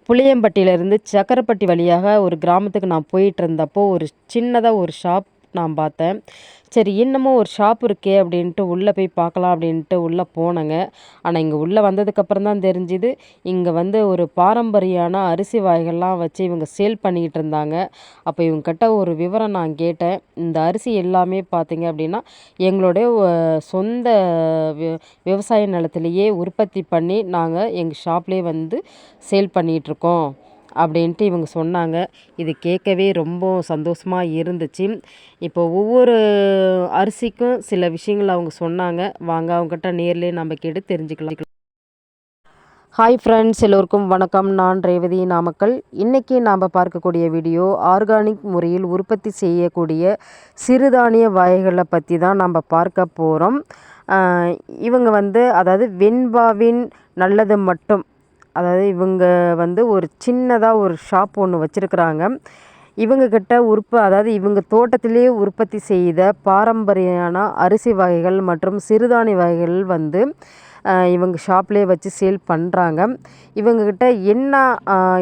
புளியம்பட்டியிலேருந்து சக்கரப்பட்டி வழியாக ஒரு கிராமத்துக்கு நான் போயிட்டு இருந்தப்போ ஒரு சின்னதாக ஒரு ஷாப் நான் பார்த்தேன். சரி என்னமோ ஒரு ஷாப் இருக்கே அப்படின்ட்டு உள்ளே போய் பார்க்கலாம் அப்படின்ட்டு உள்ளே போனேங்க. ஆனால் இங்கே உள்ளே வந்ததுக்கப்புறம் தான் தெரிஞ்சுது, இங்கே வந்து ஒரு பாரம்பரியான அரிசி வகைகள்லாம் வச்சு இவங்க சேல் பண்ணிக்கிட்டு இருந்தாங்க. அப்போ இவங்ககிட்ட ஒரு விவரம் நான் கேட்டேன். இந்த அரிசி எல்லாமே பார்த்தீங்க அப்படின்னா எங்களுடைய சொந்த விவசாய நிலத்திலேயே உற்பத்தி பண்ணி நாங்கள் எங்கள் ஷாப்லேயே வந்து சேல் பண்ணிகிட்ருக்கோம் அப்படின்ட்டு இவங்க சொன்னாங்க. இது கேட்கவே ரொம்ப சந்தோஷமாக இருந்துச்சு. இப்போ ஒவ்வொரு அரிசிக்கும் சில விஷயங்கள் அவங்க சொன்னாங்க. வாங்க அவங்ககிட்ட நேர்லேயே நம்ம கேட்டு தெரிஞ்சுக்கலாம். ஹாய் ஃப்ரெண்ட்ஸ், எல்லோருக்கும் வணக்கம். நான் ரேவதி, நாமக்கல். இன்றைக்கி நாம் பார்க்கக்கூடிய வீடியோ ஆர்கானிக் முறையில் உற்பத்தி செய்யக்கூடிய சிறுதானிய வகைகளை பற்றி தான் நம்ம பார்க்க போகிறோம். இவங்க வந்து அதாவது வெண்பாவின் நல்லது மட்டும், அதாவது இவங்க வந்து ஒரு சின்னதாக ஒரு ஷாப் ஒன்று வச்சுருக்குறாங்க. இவங்கக்கிட்ட அதாவது இவங்க தோட்டத்திலே உற்பத்தி செய்த பாரம்பரியான அரிசி வகைகள் மற்றும் சிறுதானிய வகைகள் வந்து இவங்க ஷாப்லேயே வச்சு சேல் பண்ணுறாங்க. இவங்கக்கிட்ட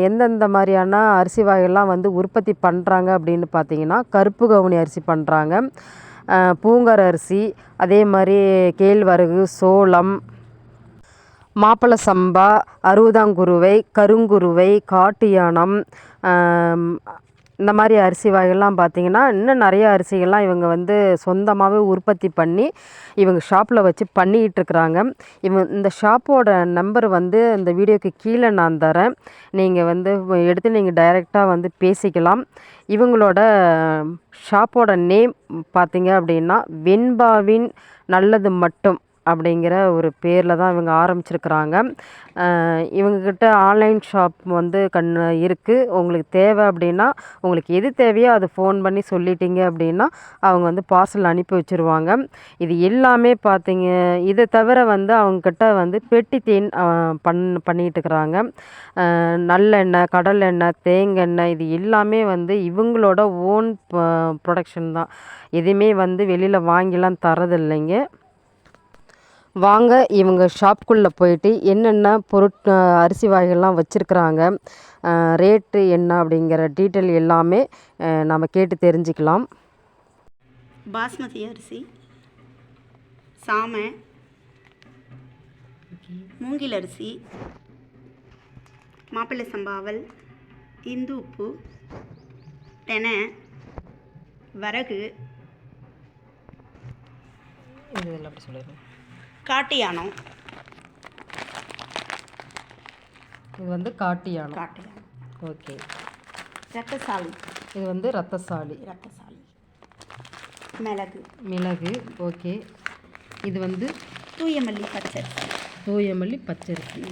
எந்தெந்த மாதிரியான அரிசி வகைகள்லாம் வந்து உற்பத்தி பண்ணுறாங்க அப்படின்னு பார்த்தீங்கன்னா, கருப்பு கவுனி அரிசி பண்ணுறாங்க, பூங்கார் அரிசி, அதே மாதிரி கேழ்வரகு, சோளம், மாப்பிள சம்பா, அறுபதாங்குருவை, கருங்குருவை, காட்டு யானம், இந்த மாதிரி அரிசி வகைகள்லாம் பார்த்திங்கன்னா இன்னும் நிறைய அரிசிகள்லாம் இவங்க வந்து சொந்தமாகவே உற்பத்தி பண்ணி இவங்க ஷாப்பில் வச்சு பண்ணிகிட்ருக்குறாங்க. இந்த ஷாப்போட நம்பர் வந்து இந்த வீடியோக்கு கீழே நான் தரேன். நீங்கள் வந்து எடுத்து நீங்கள் டைரெக்டாக வந்து பேசிக்கலாம். இவங்களோட ஷாப்போட நேம் பார்த்திங்க அப்படின்னா வெண்பாவின் நல்லது மட்டும் அப்படிங்கிற ஒரு பேரில் தான் இவங்க ஆரம்பிச்சிருக்கிறாங்க. இவங்கக்கிட்ட ஆன்லைன் ஷாப் வந்து இருக்குது. உங்களுக்கு தேவை அப்படின்னா உங்களுக்கு எது தேவையோ அதை ஃபோன் பண்ணி சொல்லிட்டீங்க அப்படின்னா அவங்க வந்து பார்சல் அனுப்பி வச்சுருவாங்க. இது எல்லாமே பார்த்தீங்க. இதை தவிர வந்து அவங்கக்கிட்ட வந்து பெட்டி தேன் பண்ணிகிட்டு இருக்கிறாங்க. நல்லெண்ணெய், கடலெண்ணெய், தேங்காய் இது எல்லாமே வந்து இவங்களோட ஓன் ப்ரொடக்ஷன் தான். எதுவுமே வந்து வெளியில் வாங்கிலாம் தரதில்லைங்க. வாங்க இவங்க ஷாப்புக்குள்ளே போயிட்டு என்னென்ன அரிசி வகைகள்லாம் வச்சுருக்குறாங்க, ரேட்டு என்ன அப்படிங்கிற டீட்டெயில் எல்லாமே நம்ம கேட்டு தெரிஞ்சுக்கலாம். பாஸ்மதி அரிசி, சாமை, மூங்கில் அரிசி, மாப்பிள்ளை சம்பாவல், இந்து உப்பு, தெனை, வரகு, இதெல்லாம் அப்படி சொல்லிடுறேன், காட்டு யானம். இது வந்து காட்டு யானம். ஓகே. ரத்தசாலி. இது வந்து ரத்தசாலி. மிளகு. ஓகே. இது வந்து தூயமல்லி பச்சரிசி.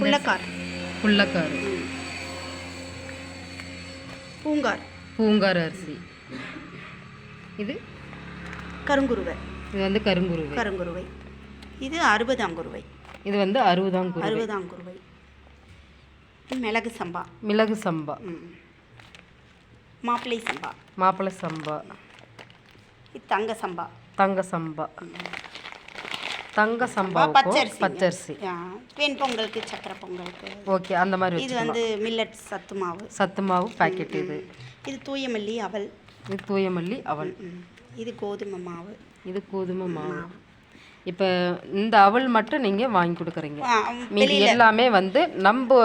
புள்ளக்கார். பூங்கார் அரிசி. இது கருங்குருவை. இது வந்து கருங்குருவை. இது 60 இது வந்து 60 மிளகு சம்பா. மாப்பிளை சம்பா. இது தங்க சம்பா. பச்சரிசி. பெண் பொங்கலுக்கு, சக்கரை பொங்கலுக்கு. ஓகே, அந்த மாதிரி. இது வந்து மில்லட் சத்து மாவு பாக்கெட். இது தூயமல்லி அவல். இது கோதுமை மாவு. இப்போ இந்த அவல் மட்டும் நீங்கள் வாங்கி கொடுக்குறீங்க. மீதி எல்லாமே வந்து நம்ம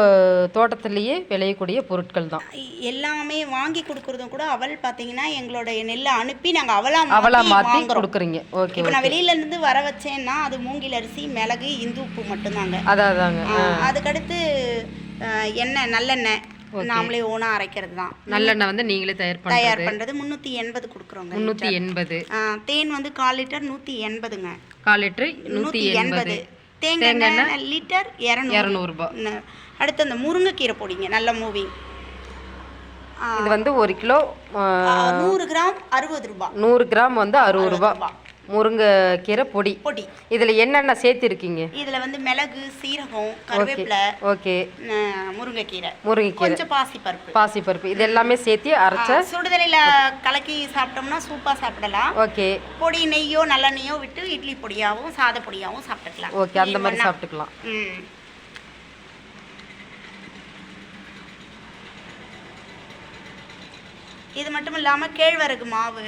தோட்டத்திலேயே விளையக்கூடிய பொருட்கள் தான். எல்லாமே வாங்கி கொடுக்குறதும் கூட அவல் பார்த்தீங்கன்னா எங்களோட நெல்லை அனுப்பி நாங்கள் அவலா மாற்றி கொடுக்குறீங்க. ஓகே. இப்போ நான் வெளியிலேருந்து வர வச்சேன்னா அது மூங்கில் அரிசி, மிளகு, இந்து உப்பு மட்டும்தாங்க. அதாங்க. அதுக்கடுத்து எண்ணெய், நல்லெண்ணெய் நாமளே ஓனா அரைக்கிறது தான். நல்லெண்ணெய் வந்து நீங்களே தயார் பண்ணுறது. 380 கொடுக்குறோங்க. 380. தேன் வந்து 1/4 லிட்டர் 180ங்க. 1/4 லிட்டர் 180. தேங்காய் லிட்டர் 200 ரூபாய். அடுத்து அந்த முருங்கைக்கீரை பொடிங்க, நல்ல மூவிங். இது வந்து 1 கிலோ 100 கிராம் 60 ரூபாய். 100 கிராம் வந்து 60 ரூபாய். முருங்கைக்கீரை பொடி. இதில் என்னென்ன சேர்த்துருக்கீங்க? இதில் வந்து மிளகு, சீரகம், கருவேப்பிலை, ஓகே, முருங்கைக்கீரை, கொஞ்சம் பாசிப்பருப்பு இது எல்லாமே சேர்த்து அரைச்ச சுடுதலையில் கலக்கி சாப்பிட்டோம்னா சூப்பாக சாப்பிடலாம். ஓகே. பொடி நெய்யோ நல்லெண்ணெய்யோ விட்டு இட்லி பொடியாகவும் சாத பொடியாகவும் சாப்பிட்டுக்கலாம். ஓகே, அந்த மாதிரி சாப்பிட்டுக்கலாம். இது மட்டும் இல்லாமல் கேழ்வரகு மாவு,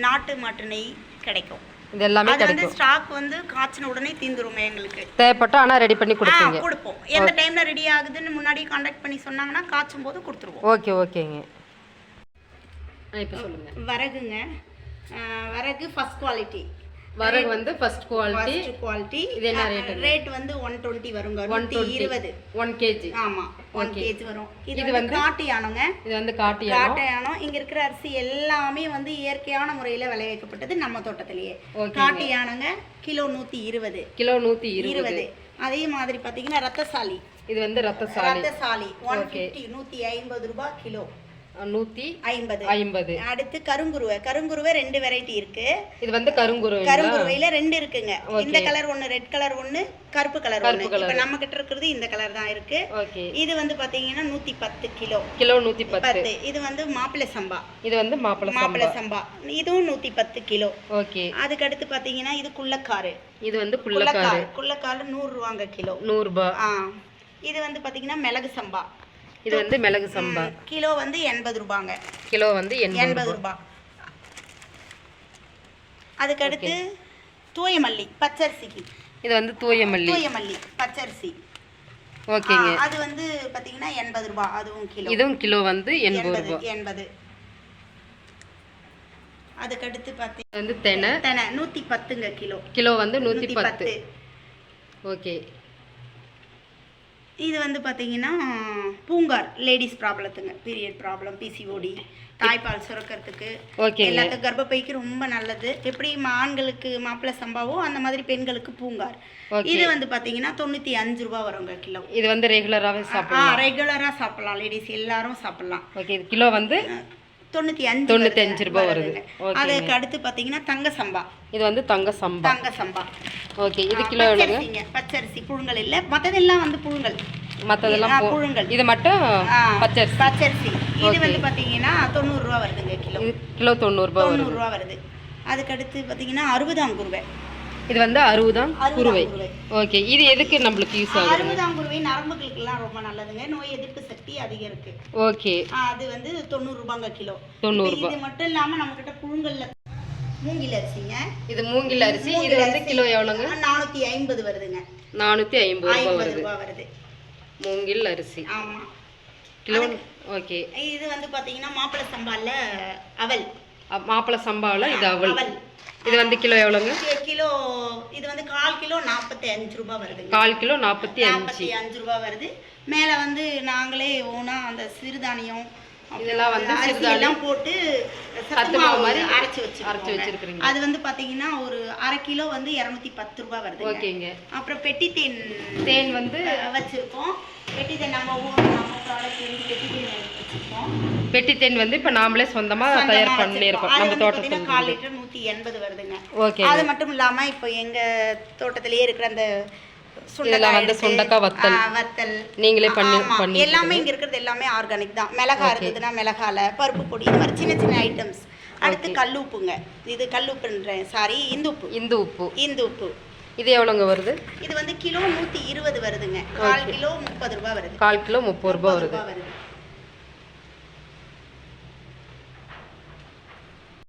நாட்டு மாட்டு நெய் கிடைக்கும். இது எல்லாமே அது வந்து ஸ்டாக் வந்து காய்ச்சின உடனே தீந்துரும் எங்களுக்கு. தேவைப்பட்டா ஆனால் ரெடி பண்ணி கொடுப்பீங்க? கொடுப்போம். எந்த டைமில் ரெடி ஆகுதுன்னு முன்னாடியே கான்டாக்ட் பண்ணி சொன்னாங்கன்னா காய்ச்சும் போது கொடுத்துருவோம். ஓகே ஓகேங்க. இப்போ சொல்லுங்கள். வரகுங்க, வரகு ஃபர்ஸ்ட் குவாலிட்டி. வரகு வந்து ஃபர்ஸ்ட் குவாலிட்டி. இது என்ன ரேட்? ரேட் வந்து 120 வருங்க. 120 1 kg. ஆமா 1 kg வரும். இது வந்து காட்டு யானங்க. இது வந்து காட்டு யானம். இங்க இருக்கிற அரிசி எல்லாமே வந்து இயற்கையான முறையில விளைவிக்கப்பட்டது நம்ம தோட்டத்திலேயே. காட்டு யானங்க கிலோ 120. கிலோ 120. அதே மாதிரி பாத்தீங்கன்னா ரத்தசாலி. இது வந்து ரத்தசாலி 150 150 ரூபாய் கிலோ. 150. அடுத்து கருங்குருவை 2 வெரைட்டி இருக்கு. இது வந்து கருங்குருவையில 2 இருக்குங்க. இந்த கலர் ஒன்னு, ரெட் கலர் ஒன்னு, கருப்பு கலர் ஒன்னு. இப்ப நம்ம கிட்ட இருக்குது இந்த கலர் தான் இருக்கு. இது வந்து பாத்தீங்கன்னா 110 கிலோ. 110. இது வந்து மாப்பிள்ளை சம்பா. இது வந்து மாப்பிள்ளை சம்பா. இதுவும் 110 கிலோ. ஓகே. அதுக்கு அடுத்து பாத்தீங்கன்னா இது குள்ளக்காரு. இது வந்து குள்ளக்காரு 100 ரூபாங்க கிலோ. 100 ரூபாய். இது வந்து பாத்தீங்கன்னா மிளகு சம்பா. இது வந்து மிளகு சம்பா. கிலோ வந்து 80 ரூபாங்க. கிலோ வந்து 80 ரூபாய். அதுக்கு அடுத்து தூயமல்லி பச்சரிசிக்கு. இது வந்து தூயமல்லி பச்சரிசி. ஓகேங்க. அது வந்து பாத்தீங்கன்னா 80 ரூபாய். இதுவும் கிலோ வந்து 80 ரூபாய். 80. அதுக்கு அடுத்து பாத்தீங்கன்னா வந்து தெனை 110ங்க கிலோ. கிலோ வந்து 110. ஓகே. இது வந்து பார்த்தீங்கன்னா பூங்கார், லேடிஸ் ப்ராப்ளத்துங்க, பீரியட் ப்ராப்ளம், பிசிஓடி, தாய்ப்பால் சுரக்கிறதுக்கு, எல்லாத்துக்கும் கர்ப்பப்பைக்கு ரொம்ப நல்லது. எப்படி ஆண்களுக்கு மாப்பிள்ளை சம்பாவோ அந்த மாதிரி பெண்களுக்கு பூங்கார். இது வந்து பார்த்தீங்கன்னா 95 ரூபாய் வருங்க கிலோ. இது வந்து ரெகுலராகவே சாப்பிடலாம். ரெகுலராக சாப்பிடலாம், லேடிஸ் எல்லாரும் சாப்பிடலாம். ஓகே. கிலோ வந்து 95 ரூபாய் வருது. அதுக்கு அடுத்து பார்த்தீங்கன்னா தங்க சம்பா. இது வந்து தங்க சம்பா. ஓகே. இது கிலோ எவ்வளவுங்க? பச்சரிசி புழுங்கல் இல்ல, மத்ததெல்லாம் வந்து புழுங்கல். மத்ததெல்லாம் புழுங்கல். இது மட்டும் பச்சரிசி. இது வந்து பாத்தீங்கன்னா 90 ரூபாய் வருதுங்க கிலோ. கிலோ 90 ரூபாய் வருது. அதுக்கு அடுத்து பாத்தீங்கன்னா 60ஆம் குருவை. இது வந்து 60ஆம் குருவை. ஓகே. இது எதுக்கு நம்மளுக்கு யூஸ் ஆகுது? 60ஆம் குருவை நரம்புகளுக்கு எல்லாம் ரொம்ப நல்லதுங்க. நோய் எதிர்ப்பு சக்தி அதிகம் இருக்கு. ஓகே. அது வந்து 90 ரூபாங்க கிலோ. 90 ரூபாய். இது மட்டும் இல்லாம நம்ம கிட்ட புழுங்கல்ல மூங்கில் அரிசிங்க. இது மூங்கில் அரிசி. இது வந்து கிலோ எவ்வளவுங்க? 450 வருதுங்க. 450 ரூபாய் வருது மூங்கில் அரிசி. ஆமா. கிலோ. ஓகே. இது வந்து பாத்தீங்கன்னா மாப்பிள்ளை சம்பால அவல். மாப்பிள்ளை சம்பால இது அவல். இது வந்து கிலோ எவ்வளவுங்க? கிலோ இது வந்து 1/4 கிலோ 45 ரூபாய் வருது. 1/4 கிலோ 45 ரூபாய் வருது. மேல வந்து நாங்களே ஓனா அந்த சிறுதானியம் இதெல்லாம் வந்து சிறுதானியம் போட்டு சத்து மாவு மாதிரி அரைச்சு வச்சிருக்கீங்க. அது வந்து பாத்தீங்கன்னா ஒரு 1/2 கிலோ வந்து 210 ரூபாய் வருது. ஓகேங்க. அப்புறம் பெட்டி தேன் வந்து வச்சிருக்கோம். பெட்டி தேன் நம்ம ப்ராடக்ட் வந்து பெட்டி தேன் வச்சிருக்கோம். பெட்டி தேன் வந்து இப்ப நாமளே சொந்தமா தயார் பண்ணியிருக்கோம் நம்ம தோட்டத்துல. 1/4 லிட்டர் 180 வருதுங்க. ஓகே. அது மட்டும் இல்லாம இப்போ எங்க தோட்டத்திலேயே இருக்கிற அந்த சுண்டக்காய் வத்தல் நீங்களே பண்ணி எல்லாமே இங்க இருக்கிறது எல்லாமே ஆர்கானிக் தான். மிளகா இருக்குதுன்னா மிளகால, பருப்பு பொடி, இந்த மாதிரி சின்ன சின்ன ஐட்டம்ஸ். அடுத்து கல்லுப்புங்க. இது கல்லுப்புன்றேன், சாரி, இந்து உப்பு. இது எவ்வளோங்க வருது? இது வந்து கிலோ 120 வருதுங்க. 1/4 கிலோ 30 ரூபாய் வருது. 1/4 கிலோ 30 ரூபாய் வருது.